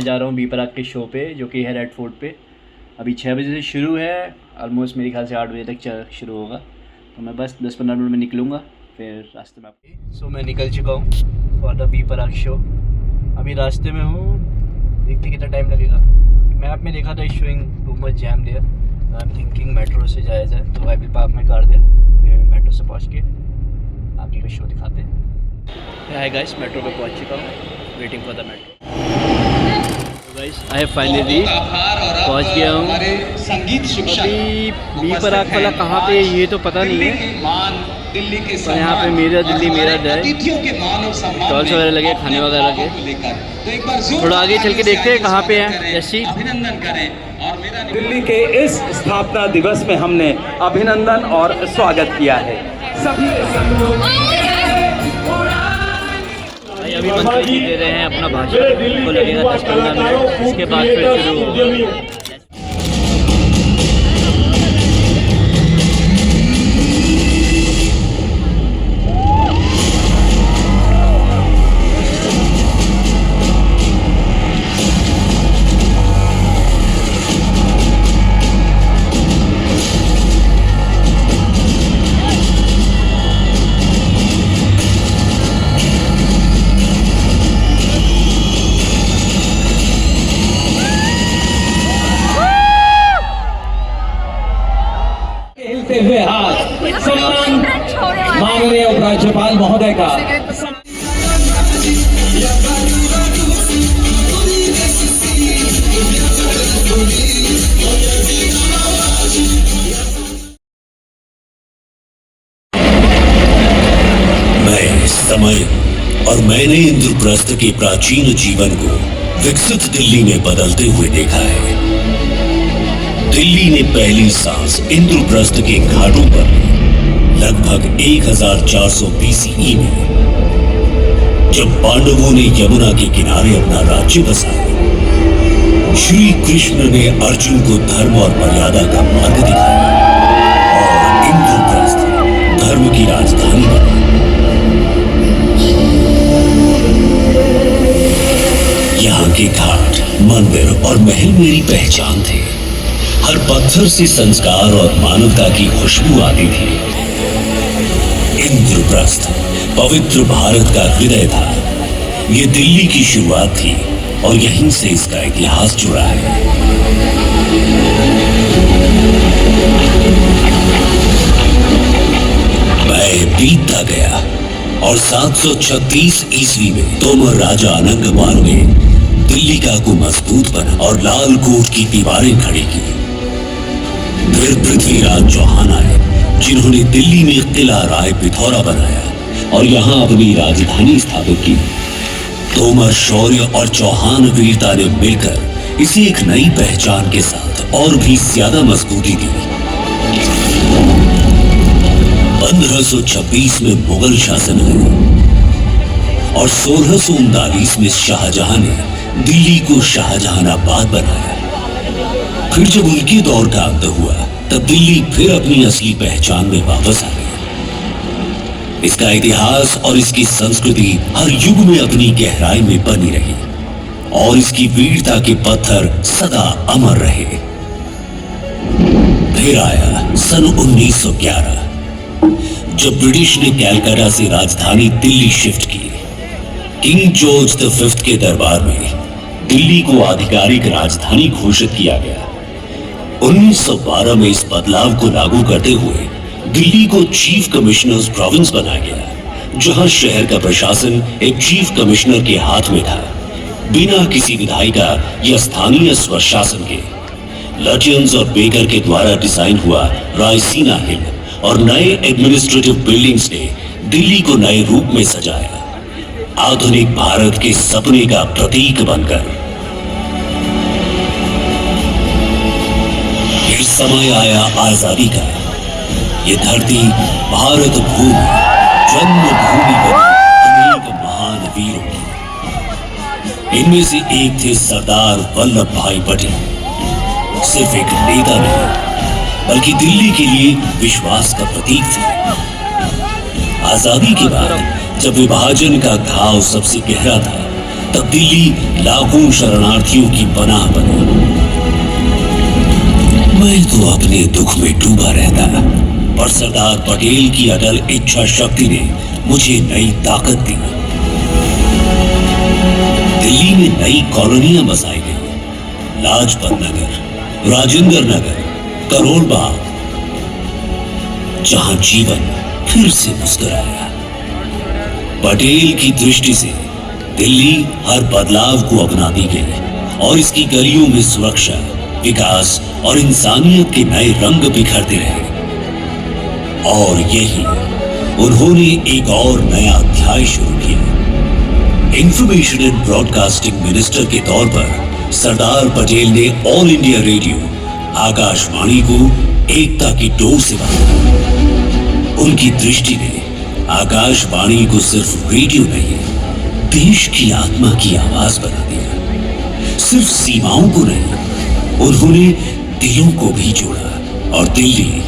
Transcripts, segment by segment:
जा रहा हूँ बी प्राक के शो पे जो कि है रेड फोर्ट पे। अभी 6 बजे से शुरू है, ऑलमोस्ट मेरे ख्याल से 8 बजे तक शुरू होगा। तो मैं बस 10-15 मिनट में निकलूँगा, फिर रास्ते में आपके। सो मैं निकल चुका हूँ for the B Praak show. अभी रास्ते में हूँ, देखते कितना टाइम लगेगा। मैप में देखा था showing too much jam there, तो आई एम थिंकिंग मेट्रो से जाया जाए। तो I will park my car there, फिर मेट्रो से पहुँच के आगे का शो दिखाते हैं। हाय गाइस, मेट्रो पे पहुँच चुका हूँ, waiting for the metro. Guys I have finally पहुँच गया हूँ। अभी बी प्राक वाला कहाँ पे ये तो पता नहीं है, पर यहाँ पे मेरा दिल्ली मेरा दर स्टॉल्स वगैरह लगे, खाने वगैरह लगे। थोड़ा आगे चल के देखते हैं कहाँ पे है। जैसी अभिनंदन करें। और मेरा दिल्ली के इस स्थापना दिवस में हमने अभिनंदन और स्वागत किया है सभी। अभी मंत्री जी दे रहे हैं अपना भाषण, को लगेगा 10-15 मिनट, इसके बाद फिर शुरू होगा। हुए हाथ सम्मान माननीय उपराज्यपाल महोदय का। मैं समय और मैंने इंद्रप्रस्थ के प्राचीन जीवन को विकसित दिल्ली में बदलते हुए देखा है। दिल्ली ने पहली सांस इंद्रप्रस्थ के घाटों पर लगभग 1400 BCE में, जब पांडवों ने यमुना के किनारे अपना राज्य बसाया। श्री कृष्ण ने अर्जुन को धर्म और मर्यादा का मार्ग दिखाया और इंद्रप्रस्थ धर्म की राजधानी बनी। यहाँ के घाट, मंदिर और महल मेरी पहचान थे। हर पत्थर से संस्कार और मानवता की खुशबू आती थी। इंद्रप्रस्थ पवित्र भारत का हृदय था। ये दिल्ली की शुरुआत थी और यहीं से इसका इतिहास जुड़ा है। मैं बीतता गया और 736 ईस्वी में तोमर राजा अनंगमाल ने दिल्ली का को मजबूत बना और लाल कोट की दीवारें खड़ी की। फिर पृथ्वीराज चौहान आए, जिन्होंने दिल्ली में किला राय पिथौरा बनाया और यहाँ अपनी राजधानी स्थापित की। तोमर शौर्य और चौहान वीरता ने मिलकर इसे एक नई पहचान के साथ और भी ज्यादा मजबूती दी। 1526 में मुगल शासन आया और 1639 में शाहजहां ने दिल्ली को शाहजहानाबाद बनाया। फिर जब उनके दौर का अंत हुआ, तब दिल्ली फिर अपनी असली पहचान में वापस आ गई। इसका इतिहास और इसकी संस्कृति हर युग में अपनी गहराई में बनी रही और इसकी वीरता के पत्थर सदा अमर रहे। फिर आया सन 1911, जब ब्रिटिश ने कलकत्ता से राजधानी दिल्ली शिफ्ट की। किंग जॉर्ज V के दरबार में दिल्ली को आधिकारिक राजधानी घोषित किया गया। 1912 में इस बदलाव को लागू करते हुए दिल्ली को चीफ कमिश्नर्स प्रोविंस बनाया गया, जहां शहर का प्रशासन एक चीफ कमिश्नर के हाथ में था, बिना किसी विधायिका या स्थानीय स्वशासन के। लटियंस और बेकर के द्वारा डिजाइन हुआ रायसीना हिल और नए एडमिनिस्ट्रेटिव बिल्डिंग्स ने दिल्ली को नए रूप में सजाया, आधुनिक भारत के सपने का प्रतीक बनकर। समय आया आजादी का। ये धरती भारत भूमि, जन्मभूमि बनी अनेक महान वीरों की। इनमें से एक थे सरदार वल्लभ भाई पटेल। सिर्फ एक नेता नहीं, बल्कि दिल्ली के लिए विश्वास का प्रतीक थे। आजादी के बाद जब विभाजन का घाव सबसे गहरा था, तब दिल्ली लाखों शरणार्थियों की पनाह बनी। मैं तो अपने दुख में डूबा रहता, पर सरदार पटेल की अटल इच्छा शक्ति ने मुझे नई ताकत दी। दिल्ली में नई कॉलोनियां बसाई गई, लाजपत नगर, राजेंद्र नगर, करोल बाग, जहां जीवन फिर से मुस्कुराया। पटेल की दृष्टि से दिल्ली हर बदलाव को अपनाती गई और इसकी गलियों में सुरक्षा, विकास और इंसानियत के नए रंग बिखरते रहे। और यही उन्होंने एक और नया अध्याय शुरू किया। इंफॉर्मेशन एंड ब्रॉडकास्टिंग मिनिस्टर के तौर पर सरदार पटेल ने ऑल इंडिया रेडियो आकाशवाणी को एकता की डोर से बांधा। उनकी दृष्टि ने आकाशवाणी को सिर्फ रेडियो नहीं, देश की आत्मा की आवाज बना दिया। सिर्फ सीमाओं को नहीं, उन्होंने दिलों को भी जोड़ा और दिल्ली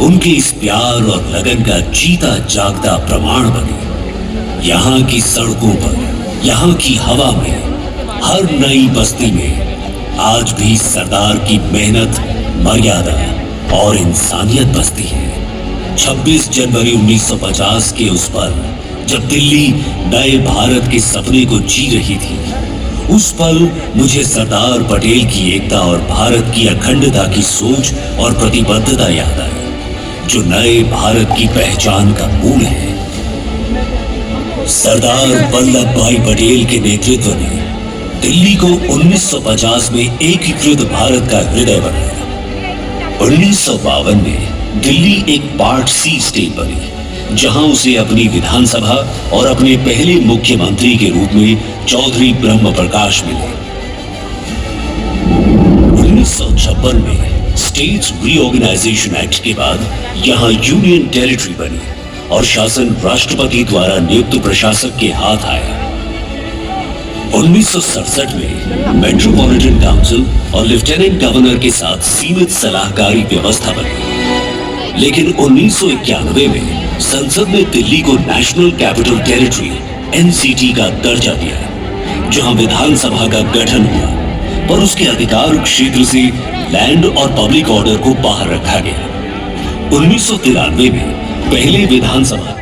उनके इस प्यार और लगन का जीता जागता प्रमाण बनी। यहाँ की सड़कों पर, यहाँ की हवा में, हर नई बस्ती में आज भी सरदार की मेहनत, मर्यादा और इंसानियत बसती है। 26 जनवरी 1950 के उस पल जब दिल्ली नए भारत के सपने को जी रही थी, उस पल मुझे सरदार पटेल की एकता और भारत की अखंडता की सोच और प्रतिबद्धता याद आई, जो नए भारत की पहचान का मूल है। सरदार वल्लभ भाई पटेल के नेतृत्व ने दिल्ली को 1950 में एकीकृत भारत का हृदय बनाया। 1952 में दिल्ली एक पार्ट सी स्टेट बनी, जहां उसे अपनी विधानसभा और अपने पहले मुख्यमंत्री के रूप में चौधरी ब्रह्म प्रकाश मिले। 1956 में स्टेट्स रीऑर्गेनाइजेशन एक्ट के बाद यहां यूनियन टेरिटरी बनी और शासन राष्ट्रपति द्वारा नियुक्त प्रशासक के हाथ आया। 1967 में मेट्रोपॉलिटन काउंसिल और लेफ्टिनेंट गवर्नर के साथ सीमित सलाहकारी व्यवस्था बनी। लेकिन 1991 में संसद ने दिल्ली को नेशनल कैपिटल टेरिटरी एनसीटी का दर्जा दिया, जहां विधानसभा का गठन हुआ, पर उसके अधिकार क्षेत्र से लैंड और पब्लिक ऑर्डर को बाहर रखा गया। 1993 में पहले विधानसभा